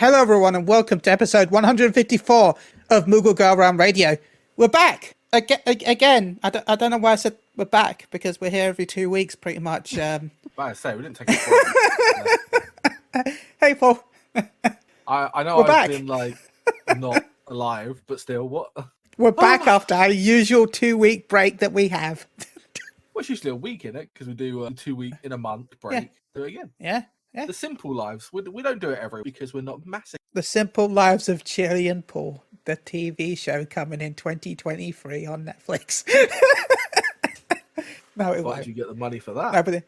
Hello, everyone, and welcome to episode 154 of Moogle Go Round Radio. We're back again. I don't know why I said we're back, because we're here every 2 weeks, pretty much. I say we didn't take it. Hey, Paul. I know We're I've back. been like not alive, but still, what? We're back after our usual 2 week break that we have. Well, it's usually a week in it because we do a 2 week in a month break. Do it again. Yeah. The simple lives. We don't do it every week because we're not massive. The Simple Lives of Chili and Paul, the TV show coming in 2023 on Netflix. No, it Why won't. did you get the money for that?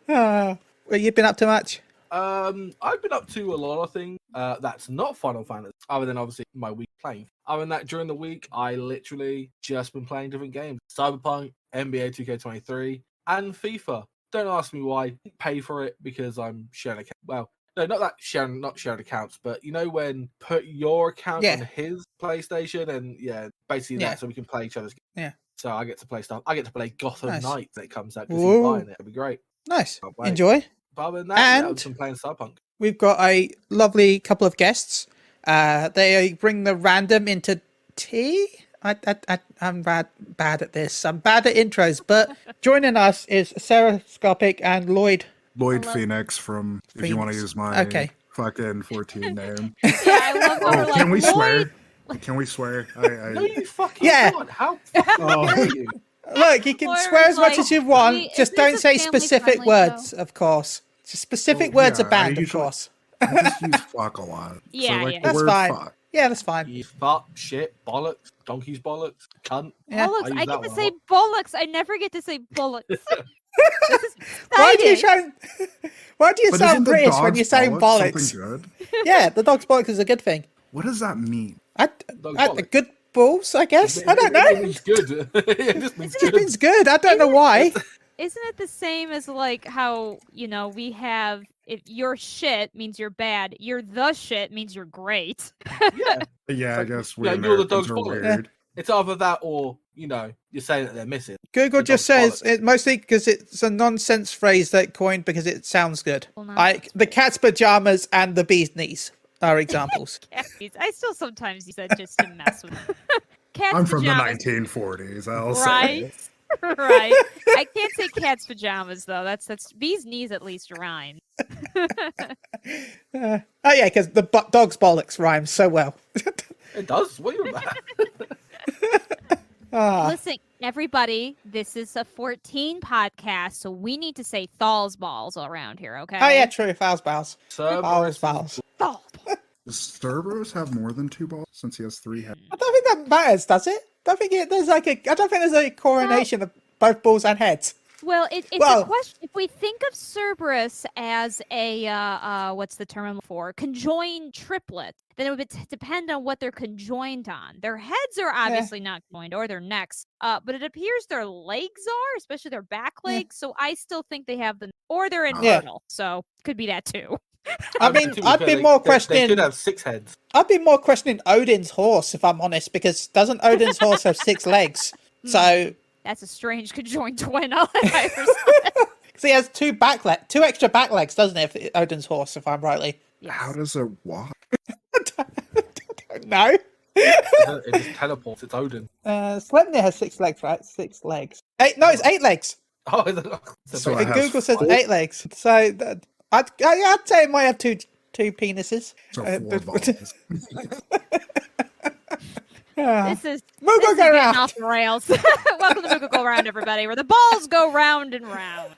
Well, you've been up to much? I've been up to a lot of things. That's not Final Fantasy, other than obviously my week playing. Other than that, during the week, I literally just been playing different games: Cyberpunk, NBA 2K23, and FIFA. Don't ask me why. Pay for it because I'm sharing account. Well, no, not sharing accounts, but you know when put your account on his PlayStation and basically that, so we can play each other's games. Yeah. So I get to play stuff. I get to play Gotham Knights when it comes out because Whoa. he's buying it. It'll be great. Nice. Enjoy. But other than that, And I've been playing Cyberpunk. we've got a lovely couple of guests. They bring the random into tea. I'm bad at this. I'm bad at intros, but joining us is SarahScopic and Lloyd. Lloyd Phoenix from, if you want to use my fucking 14 name. Yeah, I love Can we Lloyd. swear? Can we swear? No, you fucking can't. How dare you? Look, you can Or swear as much like, as you want. is Just this don't a say family specific friendly words, show? of course. Just specific words are banned, of course. I just use fuck a lot. Yeah, so, like, yeah. the That's word fine. fuck. Yeah, that's fine. You fuck, shit, bollocks, donkey's bollocks, cunt. Yeah. Bollocks. use I that get to one say a bollocks. I never get to say bullocks. This is Why do you exciting. Why do you But sound isn't the British when dog's you're saying bollocks? something good? Yeah, the dog's bollocks is a good thing. What does that mean? bollocks. Good balls, I guess. I don't It know. means good. It just means It good. means good. I don't know why. Isn't it the same as like how, we have if your shit means you're bad, you're the shit means you're great. Yeah. Yeah, I Like, guess we you're the Americans dog's are bollocks. weird. It's either that or, you're saying that they're missing. Google The just dog's says it mostly because it's a nonsense phrase that it coined because it sounds good. Well, Like the cat's pajamas and the bee's knees are examples. I still sometimes use that just to mess with them. Cat's I'm from pajamas, the 1940s, I'll say. right? Right. I can't say cat's pajamas though. That's bee's knees at least rhyme. Oh yeah, because the dog's bollocks rhymes so well. It does. What are you about? Listen, everybody, this is a 14 podcast, so we need to say thal's balls around here, okay? Oh yeah, true. Fouls, bows. Cerberus Fouls. Thal. Does Cerberus have more than 2 balls since he has 3 heads? I don't think that matters, does it? I don't think there's a coronation of both balls and heads. Well, it's a question. If we think of Cerberus as a what's the term for conjoined triplet, then it would depend on what they're conjoined on. Their heads are obviously not joined, or their necks, but it appears their legs are, especially their back legs. So I still think they have or they're infertile. So could be that too. I mean, I'd be more questioning. They could have 6 heads. I'd be more questioning Odin's horse, if I'm honest, because doesn't Odin's horse have 6 legs? So That's a strange conjoined twin. I'll let because he has 2 extra back legs, doesn't it? For Odin's horse, if I'm rightly. Yes. How does it walk? I don't know. It just teleports. It's Odin. Sleipnir has 6 legs, right? 6 legs. 8? No, it's 8 legs. Oh, So And it has Google says 4? 8 legs. So I'd say it might have two penises. So 4 balls. This is Moogle Go getting Round. off the rails. Welcome to Moogle Go Round, everybody, where the balls go round and round.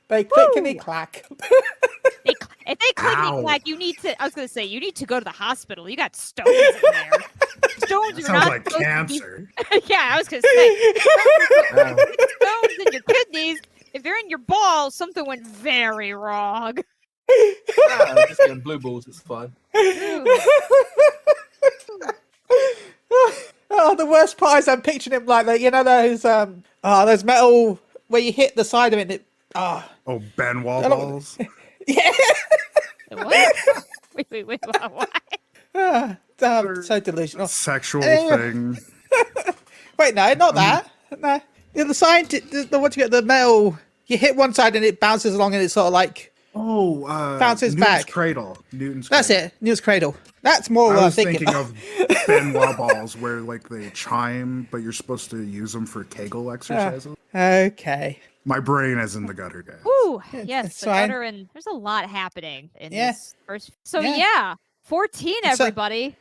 They clickety clack. If they click Ow. me clack, you need to. I was gonna say you need to go to the hospital. You got stones in there. Stones That are sounds not like supposed to cancer. be- yeah, I was gonna say stones in your kidneys. If they're in your balls, something went very wrong. Just getting blue balls. It's fine. Oh, the worst part is I'm picturing him like that. You know those metal where you hit the side of it. And it Oh, Benoit I don't- balls? yeah. What? Wait, what? So delusional. Sexual Anyway. thing. Wait, no, not that. No, the side, the what you get, the metal. You hit one side and it bounces along, and it's sort of like Oh, Bounces Newton's back. Cradle. Newton's That's Cradle. it. Newton's Cradle. That's more what I I'm was thinking of. Benoit balls where like they chime, but you're supposed to use them for Kegel exercises. Okay. My brain is in the gutter, guys. Ooh, It's yes, the fine. gutter, and there's a lot happening in Yeah. this first. So Yeah. yeah, 14, It's a- everybody.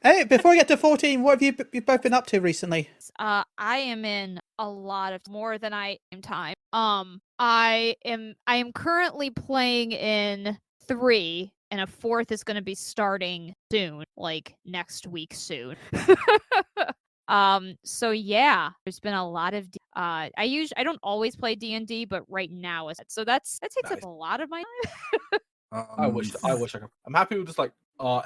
Hey, before we get to 14, what have you both been up to recently? I am in a lot of more than I am time. I am currently playing in 3, and a 4th is going to be starting soon, like next week soon. So yeah, there's been a lot of I don't always play D&D, but right now is so that takes up a lot of my time. I wish I could. I'm happy with just like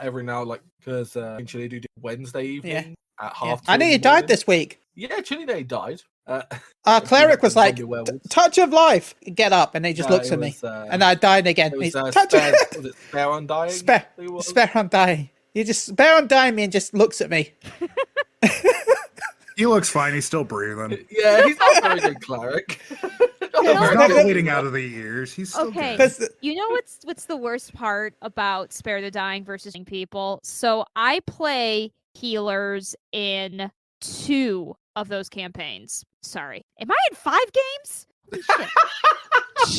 every now like because Chili do Wednesday evening at half. I nearly died this week. Yeah, Chili Day died. Our cleric was like, werewolves. touch of life, get up, and he just looks at me. And I died again. It was, He's, was it Spare Undying? Spare Undying. He just Spare Undying me and just looks at me. He looks fine. He's still breathing. Yeah, he's not a very good cleric. He's not bleeding out of the ears. He's still okay. good. You know what's the worst part about Spare the Dying versus people? So I play healers in 2 of those campaigns. Sorry. Am I in 5 games? Holy shit.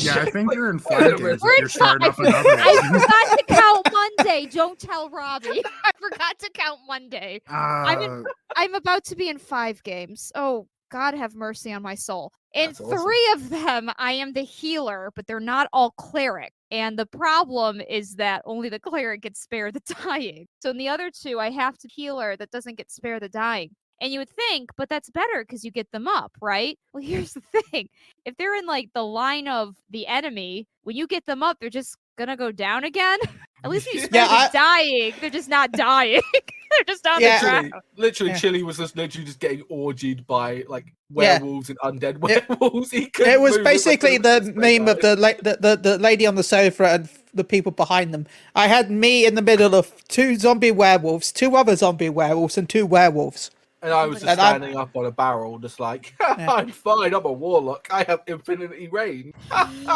Yeah, I think you're in 5 games. We're in You're starting 5. up another one. I forgot to count Monday. Don't tell Robbie. I forgot to count Monday. I'm about to be in 5 games. Oh, God have mercy on my soul. In That's awesome. 3 of them, I am the healer, but they're not all cleric. And the problem is that only the cleric gets spare the dying. So in the other 2, I have to healer that doesn't get spare the dying. And you would think, but that's better because you get them up, right? Well, here's the thing. If they're in like the line of the enemy, when you get them up, they're just gonna go down again. At least when you spare the dying, they're just not dying. They're just on the ground. Literally, Chili was just getting orgied by like werewolves and undead werewolls. It was basically the meme of the lady on the sofa and the people behind them. I had me in the middle of 2 zombie werewolves, 2 other zombie werewolves, and 2 werewolves. And I was just standing up on a barrel, just like, I'm fine, I'm a warlock. I have infinity reign. And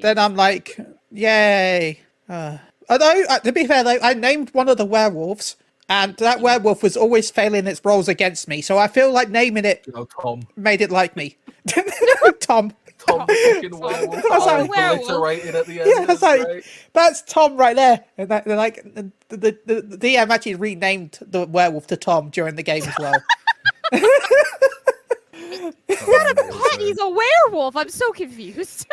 then I'm like, yay. Although, to be fair, though, I named one of the werewolves, and that werewolf was always failing its rolls against me. So I feel like naming it made it like me. Tom. Tom fucking werewolf. Obliterated at the end. Yeah, I was like, that's Tom right there. And they're like, the DM actually renamed the werewolf to Tom during the game as well. He's not a pet, he's a werewolf. I'm so confused.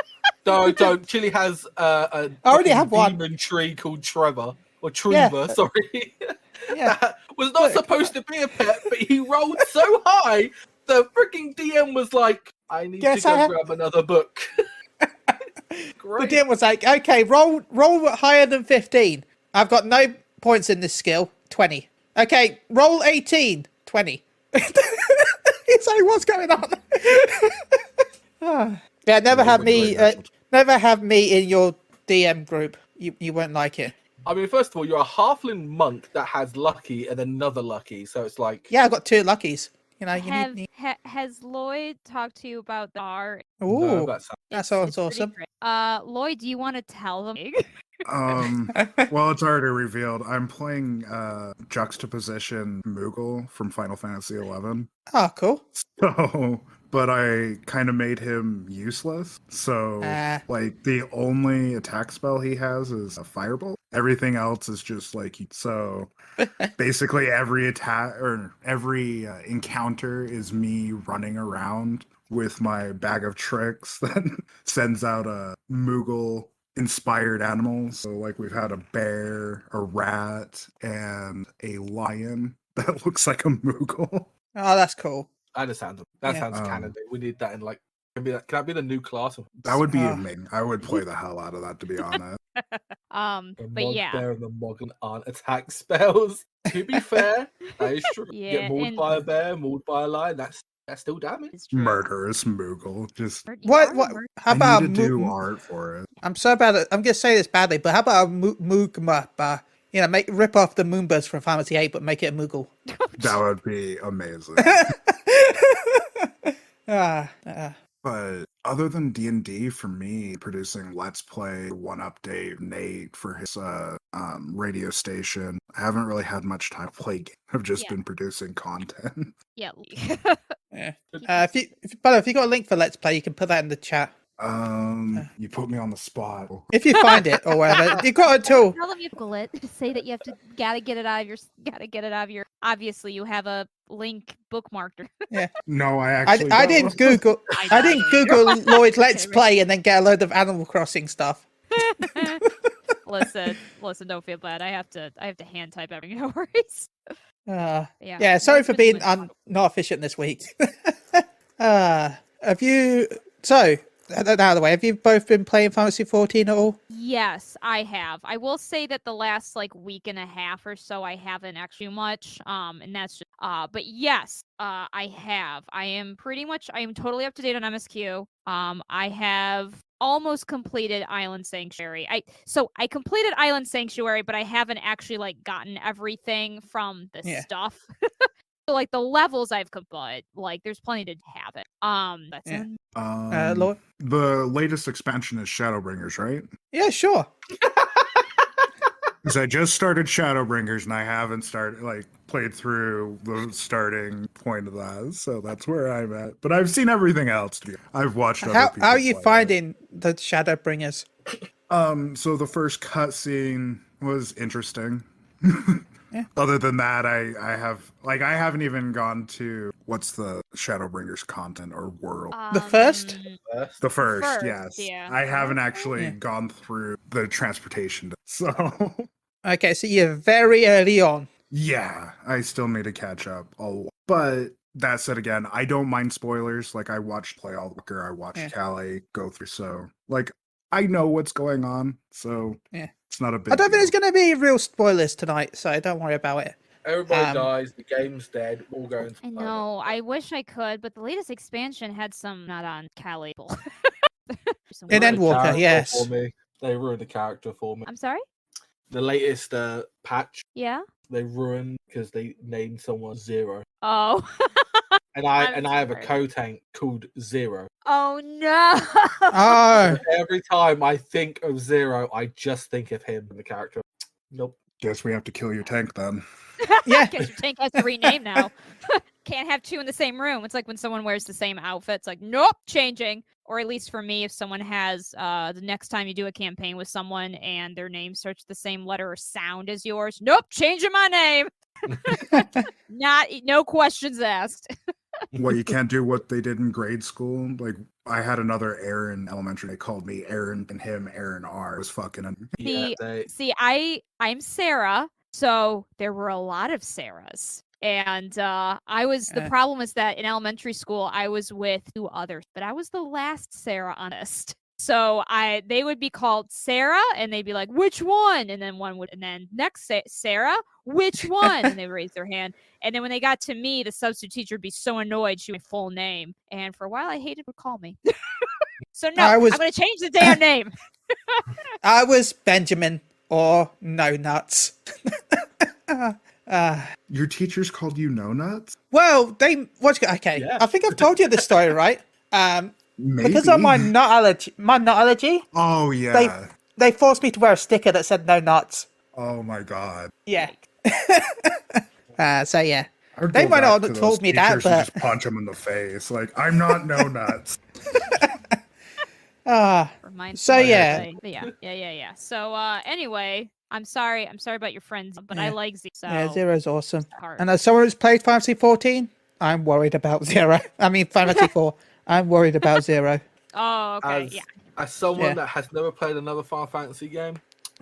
Don't. Chili has a demon tree called Trevor. Or Trevor, sorry. That was not supposed to be a pet, but he rolled so high, the freaking DM was like, I need to go grab another book. The DM was like, okay, roll higher than 15. I've got no points in this skill. 20. Okay, roll 18. 20. He's like, what's going on? Yeah, never have me in your DM group. You won't like it. I mean, first of all, you're a halfling monk that has lucky and another lucky, so it's like... Yeah, I got 2 luckies. You know, has Lloyd talked to you about the R? Ooh, that sounds awesome. Lloyd, do you want to tell them? Well, it's already revealed. I'm playing Juxtaposition Moogle from Final Fantasy XI. Oh, cool. So, but I kind of made him useless. So, like, the only attack spell he has is a Firebolt. Everything else is just like, so basically every attack or every encounter is me running around with my bag of tricks that sends out a Moogle inspired animals. So like we've had a bear, a rat, and a lion that looks like a Moogle. Oh, that's cool. That sounds canon. We need that in like, can that be the new class? That would be amazing. I would play the hell out of that, to be honest. But yeah. Bear and the Mogul aren't attack spells. To be fair, that is true. Yeah, get mauled by a bear, mauled by a lion, that's still damage. Murderous Moogle. Just what? How about I need to do art for it? I'm so bad at. I'm gonna say this badly, but how about a Moogma? You know, rip off the Moonbirds from Fantasy 8, but make it a Moogle. That would be amazing. But other than D&D, for me, producing Let's Play, one update, Nate for his radio station, I haven't really had much time to play games. I've just been producing content. Yeah. Yeah. If you got a link for Let's Play, you can put that in the chat. You put me on the spot. If you find it or whatever, you got it too. Tell them you Google it. Just say that you have to gotta get it out of your. Obviously, you have a link bookmarked. Yeah. No, I actually I don't. didn't Google. I didn't Google Lloyd Let's Play and then get a load of Animal Crossing stuff. Listen, don't feel bad. I have to hand type everything. No worries. Yeah. Sorry for being not efficient this week. Have you? So, out of the way, have you both been playing Fantasy 14 at all? Yes, I have. I will say that the last week and a half or so, I haven't actually much. And that's just, but yes, I have. I am totally up to date on MSQ. I have almost completed Island Sanctuary. I completed Island Sanctuary, but I haven't actually gotten everything from the stuff. So the levels I've completed, there's plenty to have it. That's it. Lloyd? The latest expansion is Shadowbringers, right? Yeah, sure. Because I just started Shadowbringers and I haven't played through the starting point of that, so that's where I'm at. But I've seen everything else. I've watched other people. How are you play finding the Shadowbringers? So the first cutscene was interesting. Yeah. Other than that, I haven't even gone to what's the Shadowbringers content or world. The first? The first, first, yes. yeah. I haven't actually gone through the transportation. So Okay, so you're very early on. yeah, I still need to catch up. But that said, again, I don't mind spoilers. I watched Play All Walker, I watched Callie go through, so I know what's going on. So it's not a big I don't think deal. there's going to be real spoilers tonight, so don't worry about it. Everybody dies. The game's dead. All going. I know. I wish I could, but the latest expansion had some not on Cali. In Endwalker, yes. For me. They ruined the character for me. I'm sorry? The latest patch. Yeah. They ruined because they named someone Zero. Oh. And I have a co-tank called Zero. Oh no! Oh. Every time I think of Zero, I just think of him, the character. Nope. Guess we have to kill your tank then. Yeah. Guess your tank has to rename now. Can't have two in the same room. It's like when someone wears the same outfit. It's like, nope, changing. Or at least for me, if someone has the next time you do a campaign with someone and their name starts the same letter or sound as yours, nope, changing my name. No questions asked. What, you can't do what they did in grade school? I had another Aaron elementary. They called me Aaron and him Aaron R. It was fucking. I'm Sarah, so there were a lot of Sarahs. And I was the problem is that in elementary school I was with two others, but I was the last Sarah on list. So they would be called Sarah, and they'd be like, "Which one?" And then next Sarah, "Which one?" And they would raise their hand. And then when they got to me, the substitute teacher would be so annoyed she would full name. And for a while, I hated to call me. So no, I'm going to change the damn name. I was Benjamin or No Nuts. Your teachers called you No Nuts? Well, okay. Yeah. I think I've told you this story, right? Maybe. Because of my nut allergy. Oh yeah. They forced me to wear a sticker that said No Nuts. Oh my god. Yeah. So yeah. I'd They go might back not to have those told me that, teachers and but just punch them in the face. I'm not No Nuts. So yeah. Yeah. So anyway, I'm sorry about your friends, but I like Z. So Yeah, Zero's awesome. hard. And as someone who's played Fantasy 14, I'm worried about Zero. I mean, Fantasy 4. I'm worried about Zero. Oh, okay. As someone that has never played another Final Fantasy game,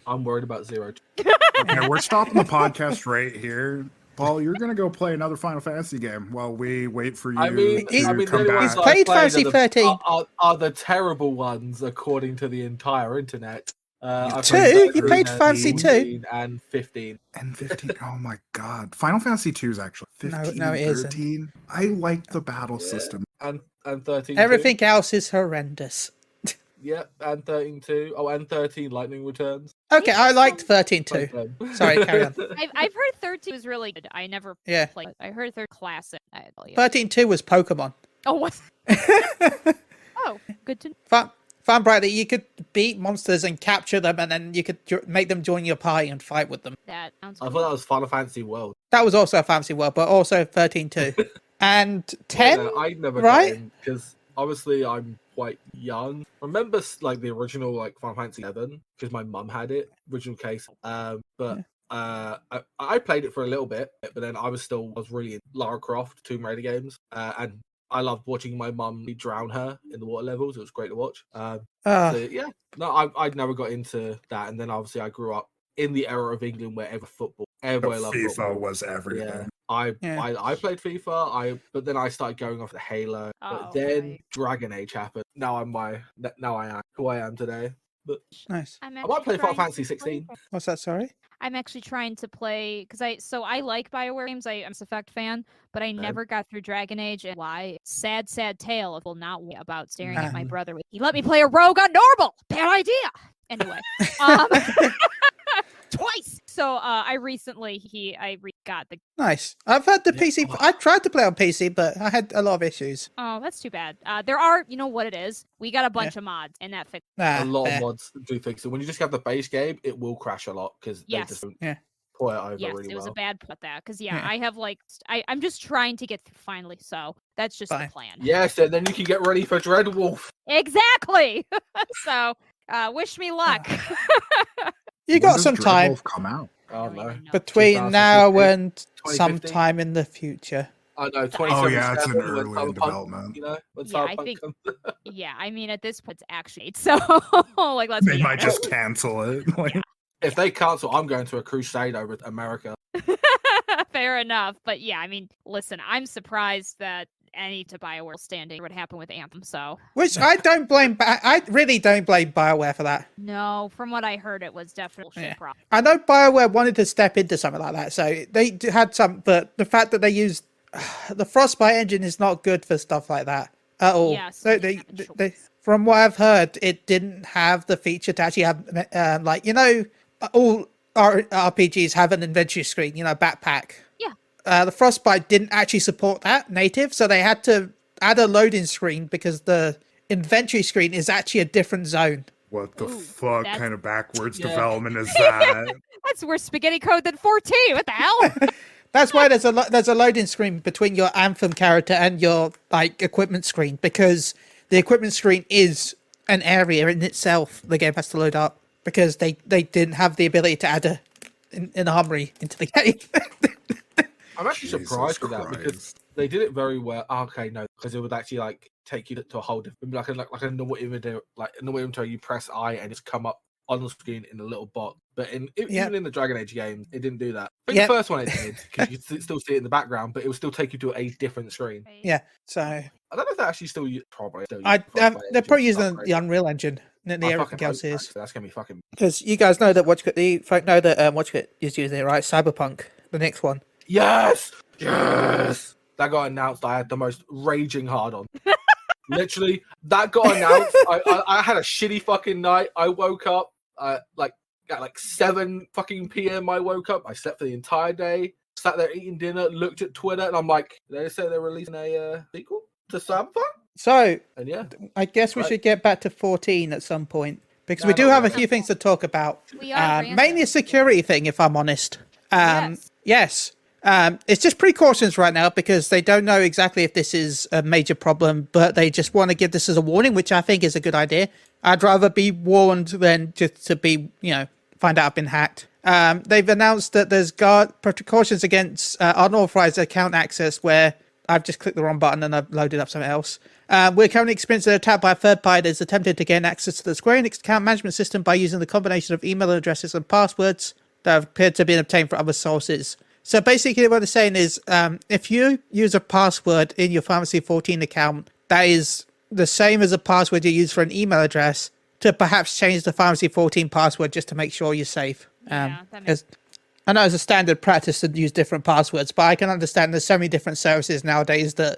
I'm worried about Zero. Okay, we're stopping the podcast right here. Paul, you're gonna go play another Final Fantasy game while we wait for you to come back. He's played Fantasy 13. Are the terrible ones according to the entire internet. Two? You played Fantasy 2? And 15. And 15. Oh my god. Final Fantasy 2 is actually 15. No, it 13. isn't. I like the battle system. And 13. Everything too. else is horrendous. Yep, and 13 too. Oh, and 13 Lightning Returns. Okay, I liked 13 too. Sorry, carry on. I've heard 13 was really good. I never played it. I heard 13 classic. 13 2 was Pokemon. Oh, what? Oh, good to know. Found bright that you could beat monsters and capture them, and then you could make them join your party and fight with them. That sounds I cool. thought that was Final Fantasy World. That was also a fantasy world, but also 13 too. And 10? Yeah, I never right? got in because obviously I'm quite young. Remember like the original like Final Fantasy 11 because my mum had it, original case. But I played it for a little bit, but then I was really in Lara Croft Tomb Raider games, and I loved watching my mum drown her in the water levels. It was great to watch. So, yeah, no, I'd never got into that, and then obviously I grew up in the era of England where everybody loved FIFA football. was everything. Yeah. I played FIFA. But then I started going off the Halo. But then Dragon Age happened. Now I am who I am today. But nice. I might play Final Fantasy 16. What's that? Sorry. I'm actually trying to play because I like BioWare games. I'm a Mass Effect fan, but I never got through Dragon Age. And why? Sad tale of will not about staring at my brother. He let me play a rogue on normal. Bad idea. Anyway, twice. So I recently got the. Nice. I've had the PC. I tried to play on PC, but I had a lot of issues. Oh, that's too bad. There are, you know what it is? We got a bunch of mods, and that fixed. A lot of mods do fix it. When you just have the base game, it will crash a lot because they just don't pull it over really well. Yes, it was a bad put that because I have I'm just trying to get through finally. So that's just the plan. Yes, and then you can get ready for Dreadwolf. Exactly. So wish me luck. You got some time. Come out. Oh no! Between now and sometime in the future. I know. Oh yeah, it's an early in development. You know, I think. Yeah, I mean, at this point, it's actually so. Like, let's. They might just cancel it. If they cancel, I'm going to a crusade over America. Fair enough, but yeah, I mean, listen, I'm surprised that any to BioWare standing would happen with Anthem. So, which I don't blame. I really don't blame BioWare for that. No, from what I heard, it was definitely shit problem. I know BioWare wanted to step into something like that, so they had some. But the fact that they used the Frostbite engine is not good for stuff like that at all. Yes, they from what I've heard, it didn't have the feature to actually have all RPGs have an inventory screen, backpack. Yeah. The Frostbite didn't actually support that native, so they had to add a loading screen because the inventory screen is actually a different zone. What the fuck kind of backwards development is that? That's worse spaghetti code than 14. What the hell? That's why there's a loading screen between your Anthem character and your equipment screen, because the equipment screen is an area in itself the game has to load up, because they didn't have the ability to add an armory into the game. I'm actually surprised with that because they did it very well. Okay, no, because it would actually take you to a whole different, like a normal inventory, you press I and it's come up on the screen in a little box. But even in the Dragon Age games, it didn't do that. I think the first one it did, because you could still see it in the background, but it would still take you to a different screen. Yeah, so I don't know if they actually still probably. They're probably using the Unreal Engine. Everything else is. That's gonna be fucking. Because you guys know that the folk know that WatchGit is using it, right? Cyberpunk, the next one. Yes. That got announced. I had the most raging hard on. Literally, that got announced. I had a shitty fucking night. I woke up at 7 fucking PM. I woke up. I slept for the entire day. Sat there eating dinner. Looked at Twitter, and I'm like, they say they're releasing a sequel to Cyberpunk. So, and I guess we should get back to 14 at some point, because we do have a few things to talk about. We are mainly a security thing, if I'm honest. Yes. It's just precautions right now because they don't know exactly if this is a major problem, but they just want to give this as a warning, which I think is a good idea. I'd rather be warned than just to be, find out I've been hacked. They've announced that there's precautions against unauthorized account access, where I've just clicked the wrong button and I've loaded up something else. We're currently experiencing an attack by a third party that's attempted to gain access to the Square Enix account management system by using the combination of email addresses and passwords that have appeared to have been obtained from other sources. So basically what they're saying is, if you use a password in your Pharmacy 14 account that is the same as a password you use for an email address, to perhaps change the Pharmacy 14 password just to make sure you're safe. I know it's a standard practice to use different passwords, but I can understand there's so many different services nowadays that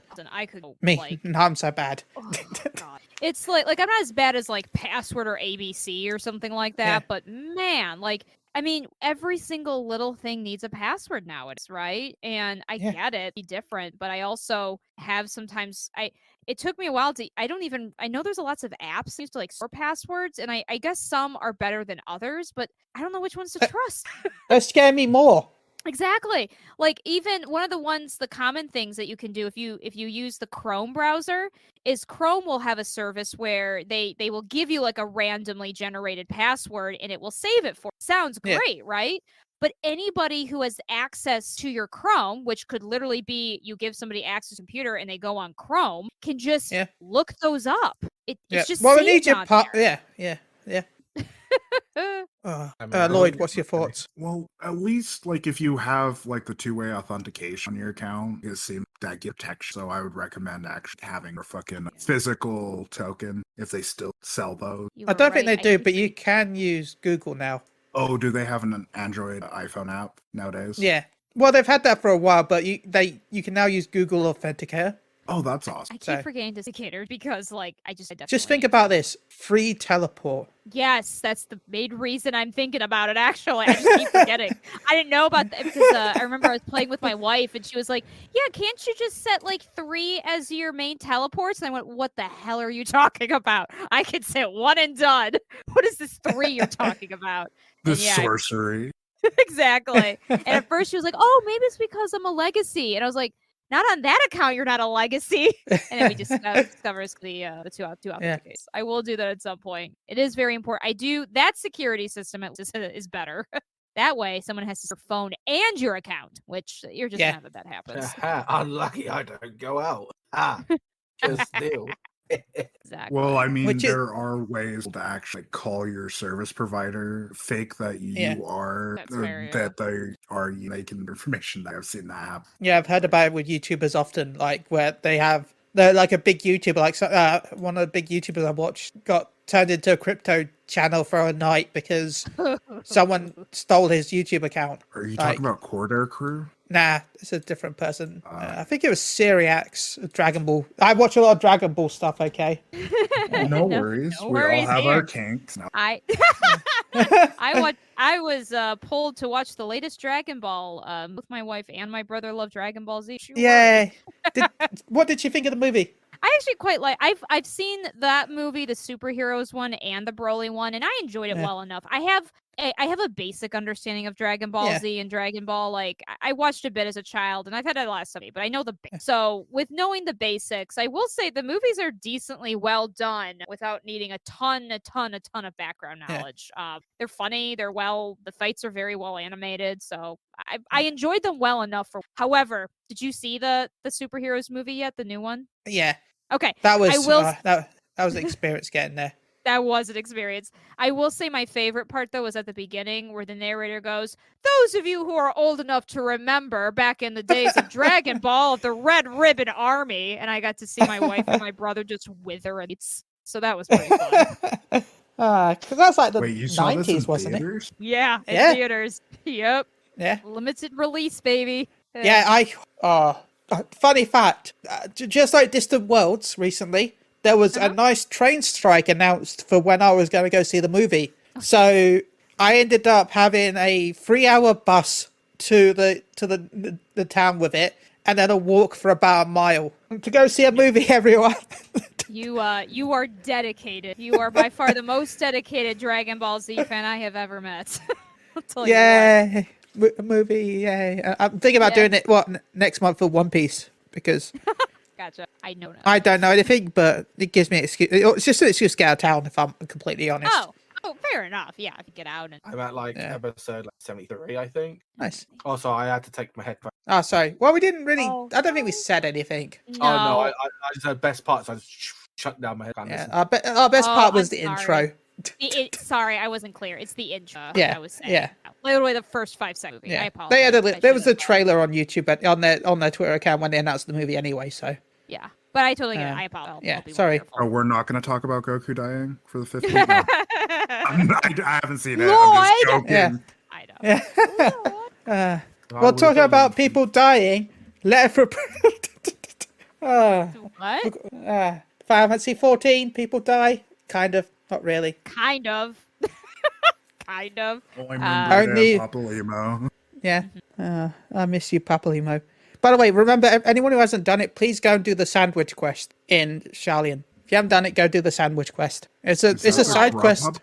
I'm so bad. Oh, God. It's like I'm not as bad as password or ABC or something like that, but man, I mean, every single little thing needs a password nowadays, right? And I get it, be different, but I also have sometimes it took me a while to I know there's lots of apps used to like store passwords, and I guess some are better than others, but I don't know which ones to trust. They scare me more. Exactly. Like even one of the common things that you can do if you use the Chrome browser is Chrome will have a service where they will give you like a randomly generated password and it will save it for you. Sounds great, right? But anybody who has access to your Chrome, which could literally be you give somebody access to a computer and they go on Chrome, can just look those up. It's just saved on there. Yeah. Lloyd, what's your thoughts? Well, at least like if you have like the two-way authentication on your account, it seems that gives protection. So I would recommend actually having a fucking physical token if they still sell those. I don't think they do, but you can use Google now. Oh, do they have an Android iPhone app nowadays? Yeah. Well, they've had that for a while, but you can now use Google Authenticator. Oh, that's awesome. I keep forgetting Authenticator because, like, I definitely... Just think about this. Free teleport. Yes, that's the main reason I'm thinking about it, actually. I just keep forgetting. I didn't know about that because I remember I was playing with my wife, and she was like, yeah, can't you just set, like, 3 as your main teleports? And I went, what the hell are you talking about? I could set 1 and done. What is this 3 you're talking about? The sorcery. Exactly. And at first she was like, oh, maybe it's because I'm a legacy. And I was like, not on that account, you're not a legacy. And then we just discovers the two authentications. I will do that at some point. It is very important. That security system is better. That way, someone has to your phone and your account, which you're just mad that happens. Unlucky I don't go out. Just deal. Exactly. Well, I mean, there are ways to actually call your service provider, fake that you are, that they are making information. I've seen that happen. Yeah, I've heard about it with YouTubers often, like where they're like a big YouTuber, like one of the big YouTubers I watched got turned into a crypto channel for a night because someone stole his YouTube account. Are you talking about Cordair Crew? Nah, it's a different person. I think it was Syriax, Dragon Ball. I watch a lot of Dragon Ball stuff, okay? No worries. No we worries all have here. our kinks. No. I was pulled to watch the latest Dragon Ball with my wife and my brother love Dragon Ball Z. Yeah. What did you think of the movie? I actually quite like. I've seen that movie, the superheroes one and the Broly one, and I enjoyed it well enough. I have a basic understanding of Dragon Ball Z and Dragon Ball. Like I watched a bit as a child, and I've had a lot of study, but I know the so with knowing the basics, I will say the movies are decently well done without needing a ton of background knowledge. They're funny. The fights are very well animated, so I enjoyed them well enough. However, did you see the superheroes movie yet? The new one? Yeah. Okay. That was that was an experience getting there. That was an experience. I will say my favorite part, though, was at the beginning where the narrator goes, those of you who are old enough to remember back in the days of Dragon Ball, the Red Ribbon Army. And I got to see my wife and my brother just wither. And so that was pretty fun. Because that's like the Wait, you saw 90s, this in wasn't theaters? it? Yeah, in theaters. Yep. Yeah. Limited release, baby. Yeah, funny fact, just like Distant Worlds recently, there was a nice train strike announced for when I was going to go see the movie. So I ended up having a 3-hour bus to the town with it, and then a walk for about a mile to go see a movie, everyone. You are dedicated. You are by far the most dedicated Dragon Ball Z fan I have ever met. I'll tell you what. Movie, yeah. I'm thinking about doing it next month for One Piece because gotcha. I know. I don't know anything, but it gives me an excuse. It's just an excuse to get out of town, if I'm completely honest. Oh, fair enough. Yeah, I could get out and. I'm at episode 73, I think. Nice. Also, I had to take my headphones. Oh, sorry. Well, we didn't really. I don't think we said anything. No. Oh no, I just had best parts. I just shut down my headphones. Yeah, our best part was the intro. Sorry, I wasn't clear. It's the intro. Yeah, I was saying. Yeah. Literally the first 5 seconds. Yeah. I apologize. There was a trailer on YouTube, but on their Twitter account when they announced the movie anyway. So. Yeah, but I totally get it. I apologize. Yeah, sorry. Oh, we're not going to talk about Goku dying for the 15th. No. I haven't seen it. Lloyd! I'm just joking. Yeah. I know. Well, talking about people dying, Letter for What? Final Fantasy 14, people die. Kind of, not really. Kind of. Kind of. Oh, I remember Only- Papalymo. Yeah. I miss you, Papalymo. By the way, remember, anyone who hasn't done it, please go and do the sandwich quest in Sharlayan. If you haven't done it, go do the sandwich quest. It's a side quest.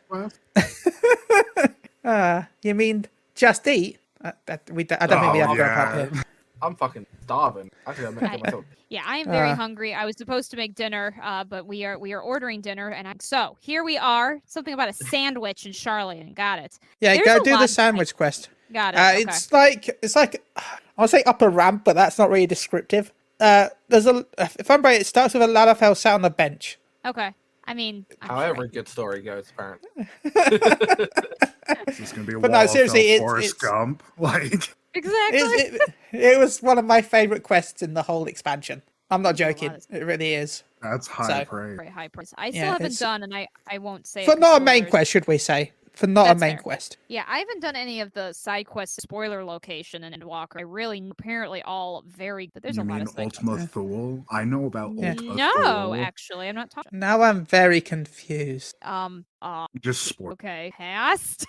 You mean just eat? I don't think we have grub up here. I'm fucking starving. Actually, I'm making myself. Yeah, I am very hungry. I was supposed to make dinner, but we are ordering dinner, and so here we are. Something about a sandwich in Sharlayan. Got it. Yeah, There's go a do lot the of sandwich quest. Got it. Okay. It's like I want to say upper ramp, but that's not really descriptive. There's if I'm right, it starts with a Lalafell sat on a bench. Okay. I mean, However, a good story goes, apparently. This is gonna be a But no, wall seriously, Forrest Gump. Like, exactly. It was one of my favorite quests in the whole expansion. I'm not joking. of- It really is. that's high So- praise. Very high price. I Yeah, still haven't it's- done, and I won't say For it not a for main spoilers. quest, should we say? For not a That's main fair. quest. Yeah, I haven't done any of the side quests, spoiler location and Endwalker. I really apparently all very, but there's You a lot mean of side Ultima Thule? I know about Yeah. Ultima No, Thule. actually, I'm not talking. Now I'm very confused. Just sport. Okay, past.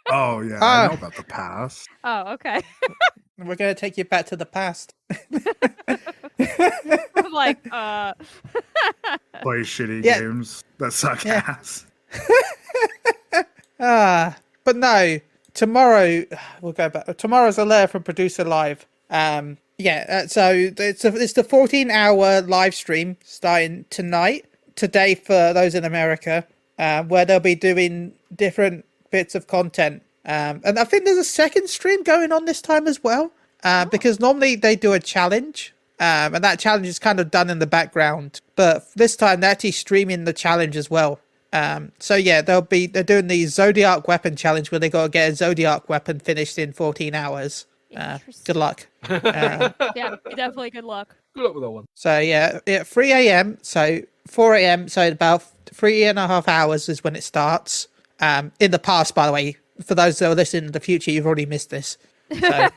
Oh yeah, Ah. I know about the past. Oh, okay. We're going to take you back to the past. I'm like, Play shitty Yeah. games that suck Yeah. ass. But no, tomorrow we'll go back. Tomorrow's a letter from Producer Live. So it's the 14-hour live stream starting today for those in America, where they'll be doing different bits of content. And I think there's a second stream going on this time as well, because normally they do a challenge, and that challenge is kind of done in the background. But this time they're actually streaming the challenge as well. So yeah, they're doing the Zodiac weapon challenge where they got to get a Zodiac weapon finished in 14 hours. Good luck. yeah, definitely good luck. Good luck with that one. So yeah, 3 a.m. So 4 a.m. So about 3.5 hours is when it starts. In the past, by the way, for those that are listening in the future, you've already missed this. So,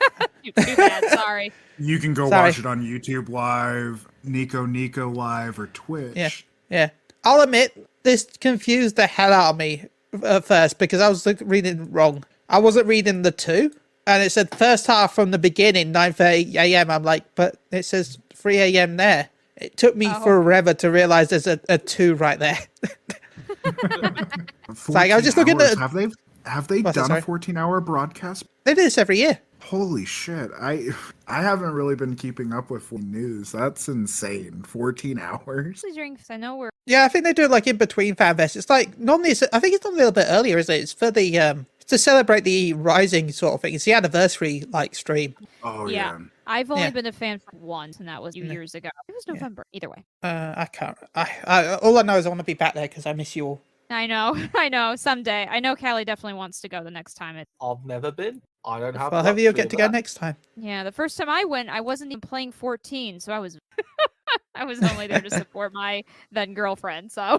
Too bad. Sorry. You can go Sorry. watch it on YouTube Live, Nico Live, or Twitch. yeah. I'll admit, this confused the hell out of me at first because I was reading wrong. I wasn't reading the 2, and it said first half from the beginning, 9:30 a.m. I'm like, but it says 3 a.m. there. It took me forever to realize there's a 2 right there. Like, I was just looking 14 at- hours. Have they What's that, done sorry? a 14-hour broadcast? They do this every year. Holy shit! I haven't really been keeping up with news. That's insane. 14 hours. During, because I know we're Yeah, I think they do it like in between FanFest. It's like normally, I think it's a little bit earlier, isn't it? It's for the to celebrate the Rising sort of thing. It's the anniversary like stream. Oh Yeah. yeah. I've only Yeah. been a fan for once, and that was a few years ago. It was November. Either way. I can't. I all I know is I want to be back there because I miss you all. I know. I know. Someday. I know Callie definitely wants to go the next time. I've never been. I don't have. Well, the hopefully you'll luxury get to of go that. next time. Yeah, the first time I went, I wasn't even playing 14, so I was I was only there to support my then girlfriend. So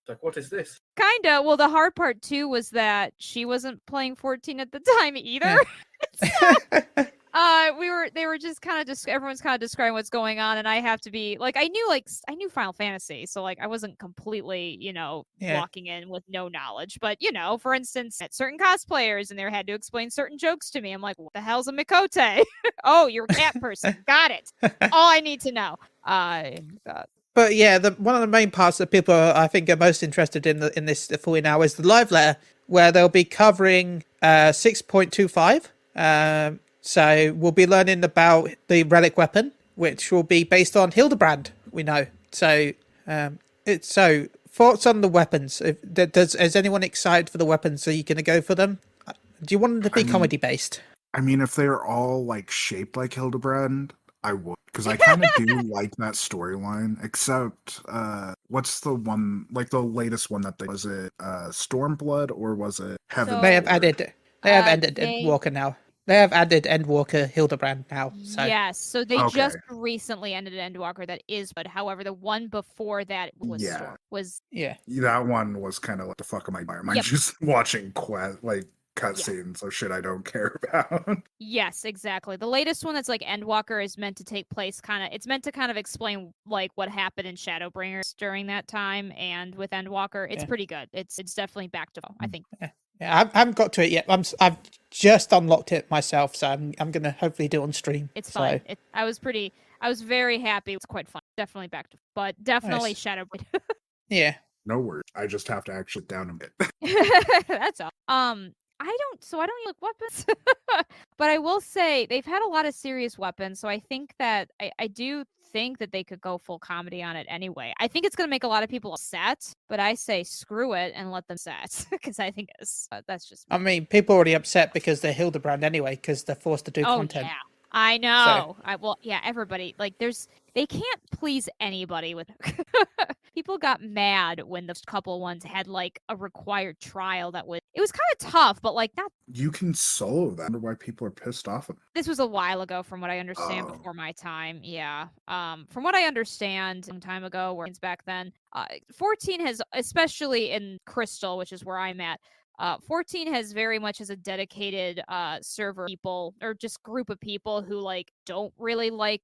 Like, what is this? kinda. Well, the hard part too was that she wasn't playing 14 at the time either. They were just kind of everyone's kind of describing what's going on, and I have to be like I knew Final Fantasy, so like I wasn't completely Yeah. walking in with no knowledge. But for instance, at certain cosplayers, and they had to explain certain jokes to me. I'm like, what the hell's a Mikote? Oh, you're a cat person. Got it. All I need to know. But yeah, one of the main parts that people I think are most interested in this 14 hours is the live letter, where they'll be covering 6.25. So we'll be learning about the relic weapon, which will be based on Hildebrand. We know. So thoughts on the weapons. Is anyone excited for the weapons? Are you going to go for them? Do you want them to be comedy based? I mean, if they're all like shaped like Hildebrand, I would, because I kind of do like that storyline. Except, what's the one, like the latest one that was it Stormblood or was it Heaven? They have added. They have ended they- Endwalker now. They have added Endwalker Hildebrand now. So Yes, so they Okay. just recently ended Endwalker. That is, but however, the one before that was Yeah. yeah. That one was kind of like, the fuck am I doing? Am I Yep. just watching cutscenes of shit I don't care about? Yes, exactly. The latest one that's like Endwalker is meant to take place it's meant to kind of explain like what happened in Shadowbringers during that time, and with Endwalker, it's Yeah. pretty good. It's definitely back to I think. Yeah, I haven't got to it yet. I've just unlocked it myself, so I'm gonna hopefully do it on stream. It's fine. So, I was very happy. It's quite fun. Definitely back to, but definitely Nice. Shadow Blade. yeah. No worries. I just have to actually sit down a bit. That's all. I don't look weapons, but I will say they've had a lot of serious weapons. So I think that I do think that they could go full comedy on it anyway. I think it's going to make a lot of people upset, but I say screw it and let them set because I think that's just. I mean, people are already upset because they're Hildebrand anyway because they're forced to do content. Yeah. I know. Everybody they can't please anybody with people got mad when the couple ones had like a required trial it was kind of tough, but like not. You can solo that. I wonder why people are pissed off at This was a while ago from what I understand before my time. Yeah. From what I understand some time ago, where it's back then, 14 has, especially in Crystal, which is where I'm at, 14 has very much as a dedicated server people or just group of people who like don't really want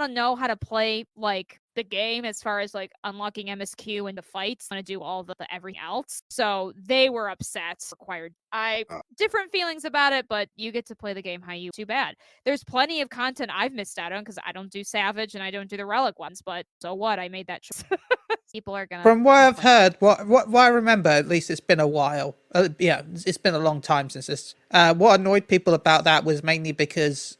to know how to play like the game as far as like unlocking MSQ and the fights, want to do all the everything else. So they were upset. Required. Different feelings about it, but you get to play the game how you. Too bad. There's plenty of content I've missed out on because I don't do Savage and I don't do the Relic ones. But so what? I made that choice. People are gonna. From what I've heard, what I remember, at least it's been a while. Yeah, it's been a long time since this. What annoyed people about that was mainly because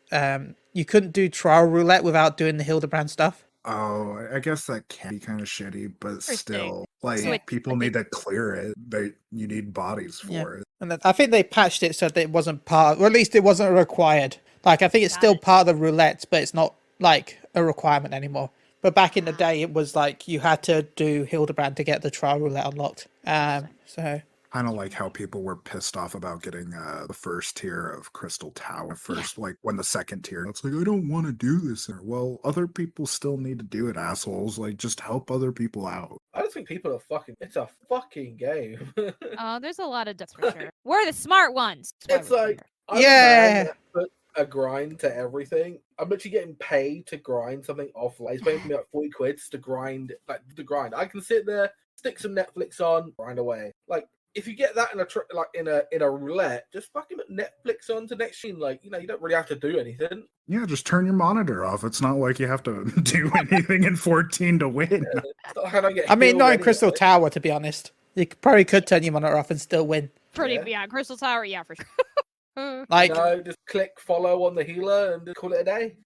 you couldn't do trial roulette without doing the Hildebrand stuff. Oh, I guess that can be kind of shitty, but still, like So people need to clear it. You need bodies for it. And then I think they patched it so that it wasn't part, or at least it wasn't required. Like I think it's still part of the roulettes, but it's not like a requirement anymore. But back in the day, it was like you had to do Hildebrand to get the trial roulette unlocked. So Kind of like how people were pissed off about getting the first tier of Crystal Tower like when the second tier, it's like, I don't want to do this. Well, other people still need to do it, assholes. Like, just help other people out. I don't think people are it's a fucking game. Oh, there's a lot of for sure. We're the smart ones. It's like, I'm Yeah. a man that put a grind to everything. I'm literally getting paid to grind something offline. It's paying me like 40 quid to grind, I can sit there, stick some Netflix on, grind away. Like, if you get that in a roulette, just fucking put Netflix on to next scene. Like, you don't really have to do anything. Yeah, just turn your monitor off. It's not like you have to do anything in 14 to win. I mean, not in Crystal Tower, to be honest. You probably could turn your monitor off and still win. Crystal Tower, yeah, for sure. Like, just click follow on the healer and just call it a day.